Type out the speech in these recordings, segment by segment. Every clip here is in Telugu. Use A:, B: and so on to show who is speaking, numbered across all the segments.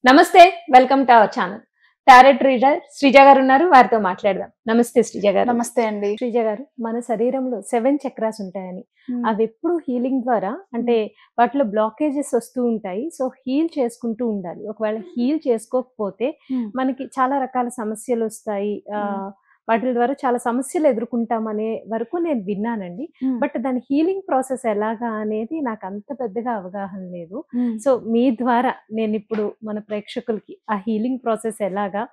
A: నమస్తే. Welcome to our channel. Tarot reader Sreeja గారు ఉన్నారు. వారితో మాట్లాడదాం. నమస్తే శ్రీజ గారు.
B: నమస్తే అండి.
A: శ్రీజ గారు, మన శరీరంలో 7 చక్రాస్ ఉంటాయని, అవి ఎప్పుడు హీలింగ్ ద్వారా అంటే వాటిలో బ్లాకేజెస్ వస్తూ ఉంటాయి. సో హీల్ చేసుకుంటూ ఉండాలి. ఒకవేళ హీల్ చేసుకోకపోతే మనకి చాలా రకాల సమస్యలు వస్తాయి. వాటి ద్వారా చాలా సమస్యలు ఎదుర్కొంటామనే వరకు నేను విన్నానండి. బట్ దాని హీలింగ్ ప్రాసెస్ ఎలాగా అనేది నాకు అంత పెద్దగా అవగాహన లేదు. సో మీ ద్వారా నేను ఇప్పుడు మన ప్రేక్షకులకి ఆ హీలింగ్ ప్రాసెస్ ఎలాగా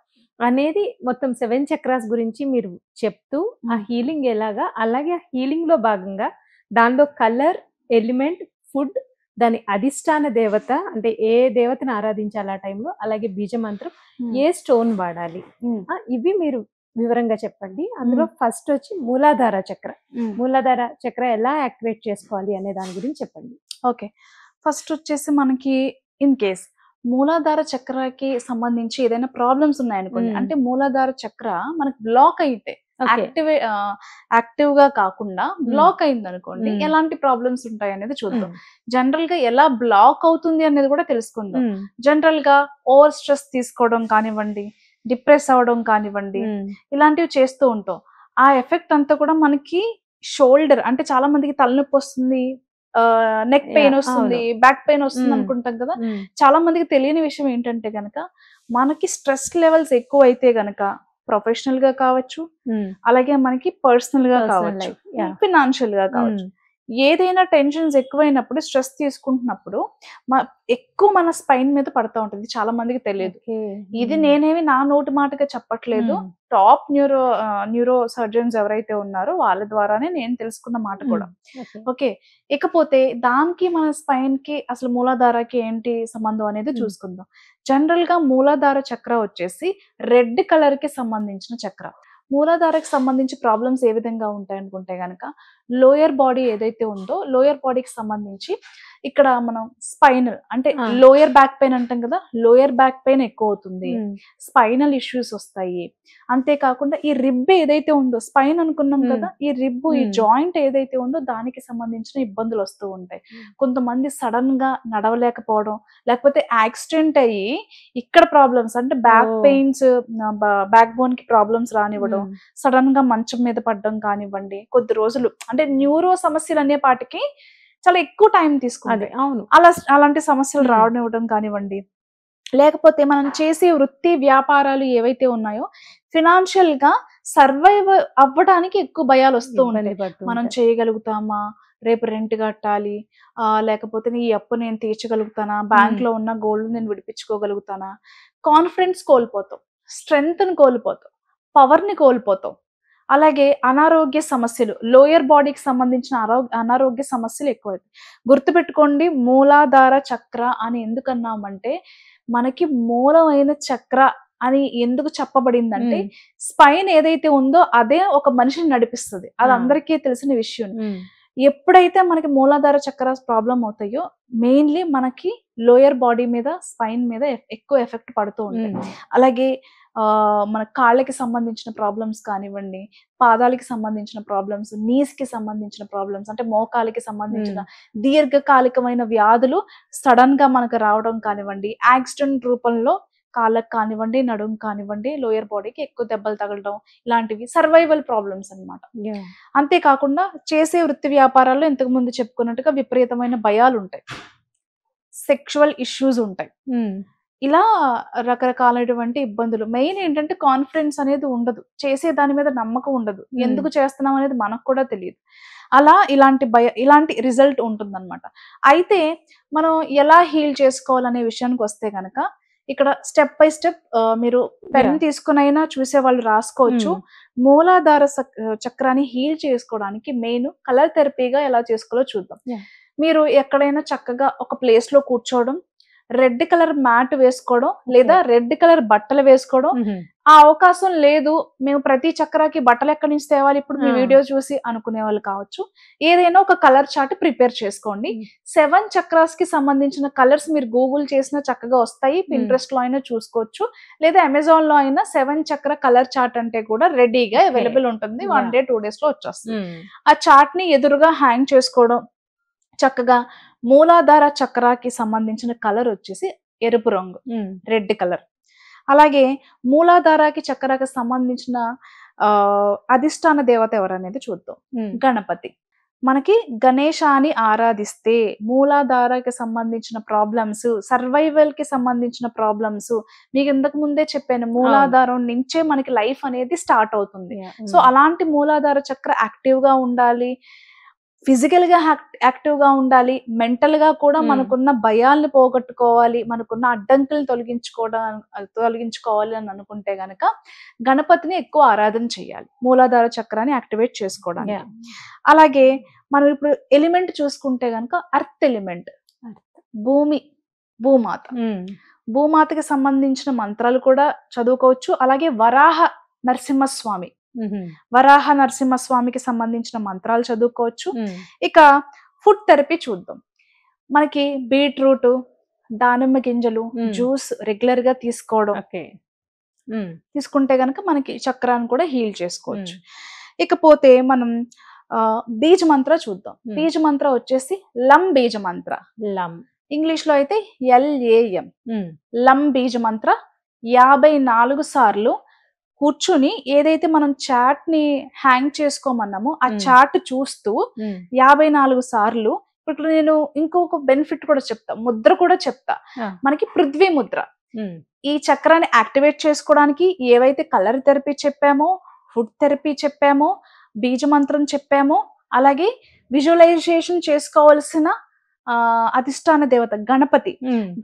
A: అనేది మొత్తం 7 చక్రాస్ గురించి మీరు చెప్తూ ఆ హీలింగ్ ఎలాగా, అలాగే ఆ హీలింగ్ లో భాగంగా దానిలో కలర్, ఎలిమెంట్, ఫుడ్, దాని అధిష్టాన దేవత అంటే ఏ దేవతను ఆరాధించాలి ఆ టైంలో, అలాగే బీజ మంత్రం, ఏ స్టోన్ వాడాలి, ఇవి మీరు వివరంగా చెప్పండి. అందులో ఫస్ట్ వచ్చి మూలాధార చక్ర. మూలాధార చక్ర ఎలా యాక్టివేట్ చేసుకోవాలి అనే దాని గురించి చెప్పండి.
B: ఓకే, ఫస్ట్ వచ్చేసి మనకి ఇన్ కేస్ మూలాధార చక్రకి సంబంధించి ఏదైనా ప్రాబ్లమ్స్ ఉన్నాయనుకోండి, అంటే మూలాధార చక్ర మనకి బ్లాక్ అయితే యాక్టివ్ గా కాకుండా బ్లాక్ అయింది అనుకోండి, ఎలాంటి ప్రాబ్లమ్స్ ఉంటాయి అనేది చూద్దాం. జనరల్ గా ఎలా బ్లాక్ అవుతుంది అనేది కూడా తెలుసుకుందాం. జనరల్ గా ఓవర్ స్ట్రెస్ తీసుకోవడం కానివ్వండి, డిప్రెస్ అవడం కానివ్వండి, ఇలాంటివి చేస్తూ ఉంటాం. ఆ ఎఫెక్ట్ అంతా కూడా మనకి షోల్డర్ అంటే చాలా మందికి తలనొప్పి వస్తుంది, నెక్ పెయిన్ వస్తుంది, బ్యాక్ పెయిన్ వస్తుంది అనుకుంటాం కదా. చాలా మందికి తెలియని విషయం ఏంటంటే గనక, మనకి స్ట్రెస్ లెవెల్స్ ఎక్కువ అయితే గనక ప్రొఫెషనల్ గా కావచ్చు, అలాగే మనకి పర్సనల్ గా కావచ్చు, ఫినాన్షియల్ గా కావచ్చు, ఏదైనా టెన్షన్స్ ఎక్కువైనప్పుడు, స్ట్రెస్ తీసుకుంటున్నప్పుడు ఎక్కువ మన స్పైన్ మీద పడతా ఉంటుంది. చాలా మందికి తెలియదు. ఇది నేనేమి నా నోటి మాటగా చెప్పట్లేదు, టాప్ న్యూరో సర్జన్స్ ఎవరైతే ఉన్నారో వాళ్ళ ద్వారానే నేను తెలుసుకున్న మాట కూడా. ఓకే, ఇకపోతే దానికి మన స్పైన్ కి అసలు మూలాధారకి ఏంటి సంబంధం అనేది చూసుకుందాం. జనరల్ గా మూలాధార చక్ర వచ్చేసి రెడ్ కలర్ కి సంబంధించిన చక్ర. మూలాధారకు సంబంధించి ప్రాబ్లమ్స్ ఏ విధంగా ఉంటాయి అనుకుంటే గనక, లోయర్ బాడీ ఏదైతే ఉందో లోయర్ బాడీకి సంబంధించి ఇక్కడ మనం స్పైనల్ అంటే లోయర్ బ్యాక్ పెయిన్ అంటాం కదా, లోయర్ బ్యాక్ పెయిన్ ఎక్కువ అవుతుంది, స్పైనల్ ఇష్యూస్ వస్తాయి. అంతేకాకుండా ఈ రిబ్ ఏదైతే ఉందో, స్పైన్ అనుకున్నాం కదా, ఈ రిబ్ ఈ జాయింట్ ఏదైతే ఉందో దానికి సంబంధించిన ఇబ్బందులు వస్తూ ఉంటాయి. కొంతమంది సడన్ గా నడవలేకపోవడం, లేకపోతే యాక్సిడెంట్ అయ్యి ఇక్కడ ప్రాబ్లమ్స్ అంటే బ్యాక్ పెయిన్స్, బ్యాక్ బోన్ కి ప్రాబ్లమ్స్ రానివ్వడం, సడన్ గా మంచం మీద పడడం కానివ్వండి, కొద్ది రోజులు అంటే న్యూరో సమస్యలు అనే పాటికి చాలా ఎక్కువ టైం తీసుకుంది.
A: అవును,
B: అలాంటి సమస్యలు రావనివ్వడం కానివ్వండి, లేకపోతే మనం చేసే వృత్తి వ్యాపారాలు ఏవైతే ఉన్నాయో ఫినాన్షియల్ గా సర్వైవ్ అవ్వడానికి ఎక్కువ భయాలు వస్తూ ఉంటాయి. మనం చేయగలుగుతామా, రేపు రెంట్ కట్టాలి, లేకపోతే ఈ అప్పు నేను తీర్చగలుగుతానా, బ్యాంక్ లో ఉన్న గోల్డ్ నేను విడిపించుకోగలుగుతానా, కాన్ఫిడెన్స్ కోల్పోతాం, స్ట్రెంగ్త్ ని కోల్పోతాం, పవర్ ని కోల్పోతాం. అలాగే అనారోగ్య సమస్యలు, లోయర్ బాడీకి సంబంధించిన అనారోగ్య సమస్యలు ఎక్కువైతాయి. గుర్తుపెట్టుకోండి, మూలాధార చక్ర అని ఎందుకన్నామంటే, మనకి మూలమైన చక్ర అని ఎందుకు చెప్పబడిందంటే, స్పైన్ ఏదైతే ఉందో అదే ఒక మనిషిని నడిపిస్తుంది. అది అందరికీ తెలిసిన విషయం. ఎప్పుడైతే మనకి మూలాధార చక్ర ప్రాబ్లం అవుతాయో, మెయిన్లీ మనకి లోయర్ బాడీ మీద, స్పైన్ మీద ఎక్కువ ఎఫెక్ట్ పడుతూ ఉంటాయి. అలాగే మన కాళ్ళకి సంబంధించిన ప్రాబ్లమ్స్ కానివ్వండి, పాదాలకి సంబంధించిన ప్రాబ్లమ్స్, నీస్ కి సంబంధించిన ప్రాబ్లమ్స్ అంటే మోకాలికి సంబంధించిన దీర్ఘకాలికమైన వ్యాధులు సడన్ గా మనకు రావడం కానివ్వండి, యాక్సిడెంట్ రూపంలో కాళ్ళకి కానివ్వండి, నడుము కానివ్వండి, లోయర్ బాడీకి ఎక్కువ దెబ్బలు తగలడం, ఇలాంటివి సర్వైవల్ ప్రాబ్లమ్స్ అన్నమాట. అంతేకాకుండా చేసే వృత్తి వ్యాపారాల్లో ఇంతకు ముందు చెప్పుకున్నట్టుగా విపరీతమైన భయాలు ఉంటాయి, సెక్షువల్ ఇష్యూస్ ఉంటాయి, ఇలా రకరకాలైనటువంటి ఇబ్బందులు. మెయిన్ ఏంటంటే కాన్ఫిడెన్స్ అనేది ఉండదు, చేసే దాని మీద నమ్మకం ఉండదు, ఎందుకు చేస్తున్నాం అనేది మనకు కూడా తెలియదు. అలా ఇలాంటి రిజల్ట్ ఉంటుందన్నమాట. అయితే మనం ఎలా హీల్ చేసుకోవాలనే విషయానికి వస్తే గనక, ఇక్కడ స్టెప్ బై స్టెప్ మీరు పెన్ తీసుకునైనా చూసే వాళ్ళు రాసుకోవచ్చు. మూలాధార చక్రాన్ని హీల్ చేసుకోవడానికి మెయిన్ కలర్ థెరపీగా ఎలా చేసుకోవాలో చూద్దాం. మీరు ఎక్కడైనా చక్కగా ఒక ప్లేస్ లో కూర్చోవడం, రెడ్ కలర్ మ్యాట్ వేసుకోవడం, లేదా రెడ్ కలర్ బట్టలు వేసుకోవడం. ఆ అవకాశం లేదు, మేము ప్రతి చక్రాకి బట్టలు ఎక్కడి నుంచి తేవాలి ఇప్పుడు మీ వీడియో చూసి అనుకునే వాళ్ళు కావచ్చు, ఏదైనా ఒక కలర్ చార్ట్ ప్రిపేర్ చేసుకోండి. 7 చక్రాస్ కి సంబంధించిన కలర్స్ మీరు గూగుల్ చేసినా చక్కగా వస్తాయి, పింట్రెస్ట్ లో అయినా చూసుకోవచ్చు, లేదా అమెజాన్ లో అయినా 7 చక్ర కలర్ చార్ట్ అంటే కూడా రెడీగా అవైలబుల్ ఉంటుంది. 1 day 2 days లో వచ్చేస్తుంది. ఆ చార్ట్ ని ఎదురుగా హ్యాంగ్ చేసుకోవడం, చక్కగా మూలాధార చక్రాకి సంబంధించిన కలర్ వచ్చేసి ఎరుపు రంగు, రెడ్ కలర్. అలాగే మూలాధారకి చక్రాకి సంబంధించిన అధిష్టాన దేవత ఎవరనేది చూద్దాం. గణపతి. మనకి గణేశాన్ని ఆరాధిస్తే మూలాధారకి సంబంధించిన ప్రాబ్లమ్స్, సర్వైవల్ కి సంబంధించిన ప్రాబ్లమ్స్, మీకు ఇంతకు ముందే చెప్పాను, మూలాధారం నుంచే మనకి లైఫ్ అనేది స్టార్ట్ అవుతుంది. సో అలాంటి మూలాధార చక్ర యాక్టివ్ గా ఉండాలి, ఫిజికల్ గా యాక్టివ్ గా ఉండాలి, మెంటల్ గా కూడా మనకున్న భయాల్ని పోగొట్టుకోవాలి, మనకున్న అడ్డంకులు తొలగించుకోవాలి అని అనుకుంటే గనక గణపతిని ఎక్కువ ఆరాధన చేయాలి, మూలాధార చక్రాన్ని యాక్టివేట్ చేసుకోవడానికి. అలాగే మనం ఇప్పుడు ఎలిమెంట్ చూసుకుంటే గనక అర్త్ ఎలిమెంట్, భూమాత. భూమాతకి సంబంధించిన మంత్రాలు కూడా చదువుకోవచ్చు. అలాగే వరాహ నరసింహస్వామికి సంబంధించిన మంత్రాలు చదువుకోవచ్చు. ఇక ఫుడ్ థెరపీ చూద్దాం. మనకి బీట్రూట్, దానిమ్మ గింజలు జ్యూస్ రెగ్యులర్ గా తీసుకోవడం, తీసుకుంటే గనక మనకి చక్రాన్ని కూడా హీల్ చేసుకోవచ్చు. ఇకపోతే మనం బీజ మంత్ర చూద్దాం. బీజ మంత్ర వచ్చేసి లం బీజ మంత్ర. ఇంగ్లీష్ లో అయితే LAM. లం బీజ మంత్ర 54 సార్లు కూర్చుని ఏదైతే మనం చాట్ ని హ్యాంగ్ చేసుకోమన్నామో ఆ చాట్ చూస్తూ 54 సార్లు. ఇప్పుడు నేను ఇంకొక బెనిఫిట్ కూడా చెప్తా, ముద్ర కూడా చెప్తా. మనకి పృథ్వీ ముద్ర. ఈ చక్రాన్ని యాక్టివేట్ చేసుకోవడానికి ఏవైతే కలర్ థెరపీ చెప్పామో, ఫుడ్ థెరపీ చెప్పామో, బీజ మంత్రం చెప్పామో, అలాగే విజువలైజేషన్ చేసుకోవాల్సిన అధిష్టాన దేవత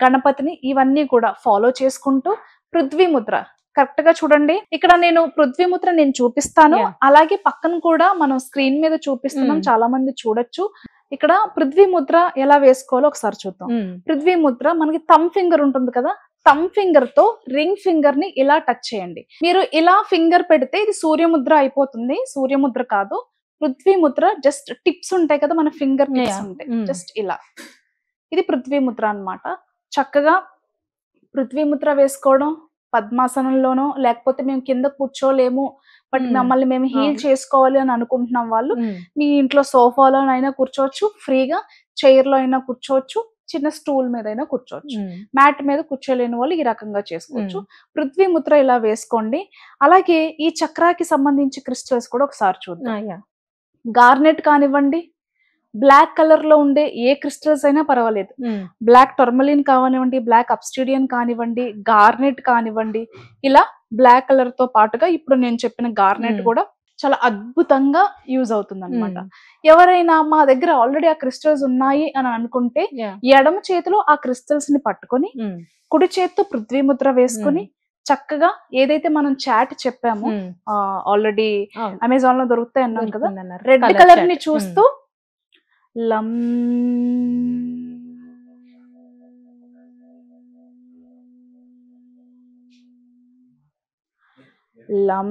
B: గణపతిని ఇవన్నీ కూడా ఫాలో చేసుకుంటూ పృథ్వీ ముద్ర కరెక్ట్ గా చూడండి. ఇక్కడ నేను పృథ్వీ ముద్ర నేను చూపిస్తాను, అలాగే పక్కన కూడా మనం స్క్రీన్ మీద చూపిస్తున్నాం, చాలా మంది చూడొచ్చు. ఇక్కడ పృథ్వీ ముద్ర ఎలా వేసుకోవాలో ఒకసారి చూద్దాం. పృథ్వీ ముద్ర మనకి థమ్ ఫింగర్ ఉంటుంది కదా, థమ్ ఫింగర్ తో రింగ్ ఫింగర్ ని ఇలా టచ్ చేయండి. మీరు ఇలా ఫింగర్ పెడితే ఇది సూర్యముద్ర అయిపోతుంది. సూర్యముద్ర కాదు, పృథ్వీ ముద్ర. జస్ట్ టిప్స్ ఉంటాయి కదా మన ఫింగర్ టిప్స్ ఉంటాయి, జస్ట్ ఇలా. ఇది పృథ్వీ ముద్ర అన్నమాట. చక్కగా పృథ్వీ ముద్ర వేసుకోవడం, పద్మాసనంలోనో లేకపోతే మేము కింద కూర్చోలేము బట్ మమ్మల్ని మేము హీల్ చేసుకోవాలి అని అనుకుంటున్నాం వాళ్ళు మీ ఇంట్లో సోఫాలోనైనా కూర్చోవచ్చు, ఫ్రీగా చైర్ లో అయినా కూర్చోవచ్చు, చిన్న స్టూల్ మీద అయినా కూర్చోవచ్చు. మ్యాట్ మీద కూర్చోలేని వాళ్ళు ఈ రకంగా చేసుకోవచ్చు. పృథ్వీ ముద్ర ఇలా వేసుకోండి. అలాగే ఈ చక్రాకి సంబంధించి క్రిస్టల్స్ కూడా ఒకసారి చూద్దాం. గార్నెట్ కానివ్వండి, బ్లాక్ కలర్ లో ఉండే ఏ క్రిస్టల్స్ అయినా పర్వాలేదు. బ్లాక్ టర్మలిన్ కానివ్వండి, బ్లాక్ అబ్స్టిడియన్ కానివ్వండి, గార్నెట్ కానివ్వండి, ఇలా బ్లాక్ కలర్ తో పాటుగా ఇప్పుడు నేను చెప్పిన గార్నెట్ కూడా చాలా అద్భుతంగా యూజ్ అవుతుంది అనమాట. ఎవరైనా మా దగ్గర ఆల్రెడీ ఆ క్రిస్టల్స్ ఉన్నాయి అని అనుకుంటే ఎడమ చేతిలో ఆ క్రిస్టల్స్ ని పట్టుకొని కుడి చేతితో పృథ్వీ ముద్ర వేసుకొని చక్కగా ఏదైతే మనం చాట్ చెప్పామో, ఆల్రెడీ అమెజాన్ లో దొరుకుతాయి అన్నాం కదా, రెడ్ కలర్ ని చూస్తూ లం లం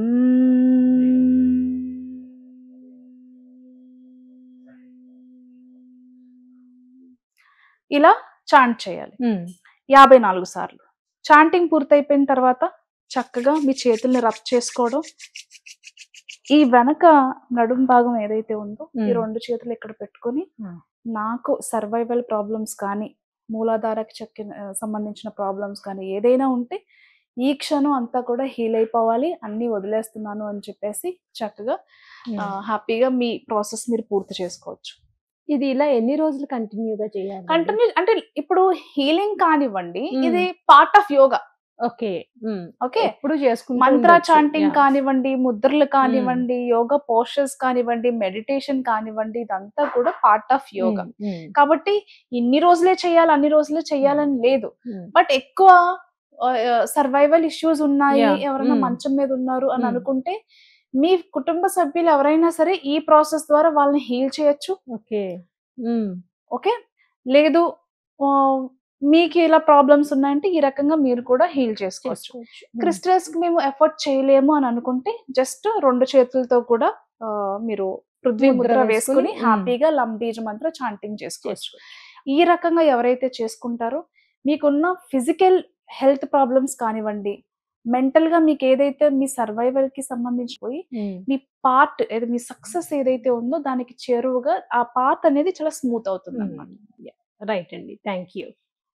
B: ఇలా చాంట్ చేయాలి 54 సార్లు. చాంటింగ్ పూర్తయిపోయిన తర్వాత చక్కగా మీ చేతుల్ని రబ్ చేసుకోవడం. ఈ వెనక నడుం భాగం ఏదైతే ఉందో ఈ రెండు చేతులు ఇక్కడ పెట్టుకొని నాకు సర్వైవల్ ప్రాబ్లమ్స్ కానీ మూలాధారకి సంబంధించిన ప్రాబ్లమ్స్ కానీ ఏదైనా ఉంటే ఈ క్షణం అంతా కూడా హీల్ అయిపోవాలి, అన్ని వదిలేస్తున్నాను అని చెప్పేసి చక్కగా హ్యాపీగా మీ ప్రాసెస్ మీరు పూర్తి చేసుకోవచ్చు.
A: ఇది ఇలా ఎన్ని రోజులు కంటిన్యూగా చేయాలి?
B: కంటిన్యూ అంటే ఇప్పుడు హీలింగ్ కానివ్వండి, ఇది part of yoga.
A: Okay
B: okay,
A: ఇప్పుడు చేసుకుంటూ
B: మంత్ర చాంటింగ్ కానివ్వండి, ముద్రలు కానివ్వండి, యోగా పోస్టర్స్ కానివ్వండి, మెడిటేషన్ కానివ్వండి, ఇదంతా కూడా పార్ట్ ఆఫ్ యోగా. కాబట్టి ఇన్ని రోజులే చేయాలి, అన్ని రోజులే చేయాలని లేదు. బట్ ఎక్కువ సర్వైవల్ ఇష్యూస్ ఉన్నాయి, ఎవరైనా మంచం మీద ఉన్నారు అని అనుకుంటే మీ కుటుంబ సభ్యులు ఎవరైనా సరే ఈ ప్రాసెస్ ద్వారా వాళ్ళని హీల్ చేయొచ్చు. ఓకే, లేదు మీకు ఇలా ప్రాబ్లమ్స్ ఉన్నాయంటే ఈ రకంగా మీరు కూడా హీల్ చేసుకోవచ్చు. క్రిస్టల్స్ కి మేము ఎఫర్ట్ చేయలేము అని అనుకుంటే జస్ట్ రెండు చేతులతో కూడా మీరు పృథ్వీ ముద్ర వేసుకుని హ్యాపీగా లంబీజ మంత్ర చాంటింగ్ చేసుకోవచ్చు. ఈ రకంగా ఎవరైతే చేసుకుంటారో మీకున్న ఫిజికల్ హెల్త్ ప్రాబ్లమ్స్ కానివ్వండి, మెంటల్ గా మీకు ఏదైతే మీ సర్వైవల్ కి సంబంధించి పోయి మీ పార్ట్ మీ సక్సెస్ ఏదైతే ఉందో దానికి చేరువుగా ఆ పాత్ అనేది చాలా స్మూత్ అవుతుంది అన్నమాట.
A: రైట్ అండి, థ్యాంక్ యూ.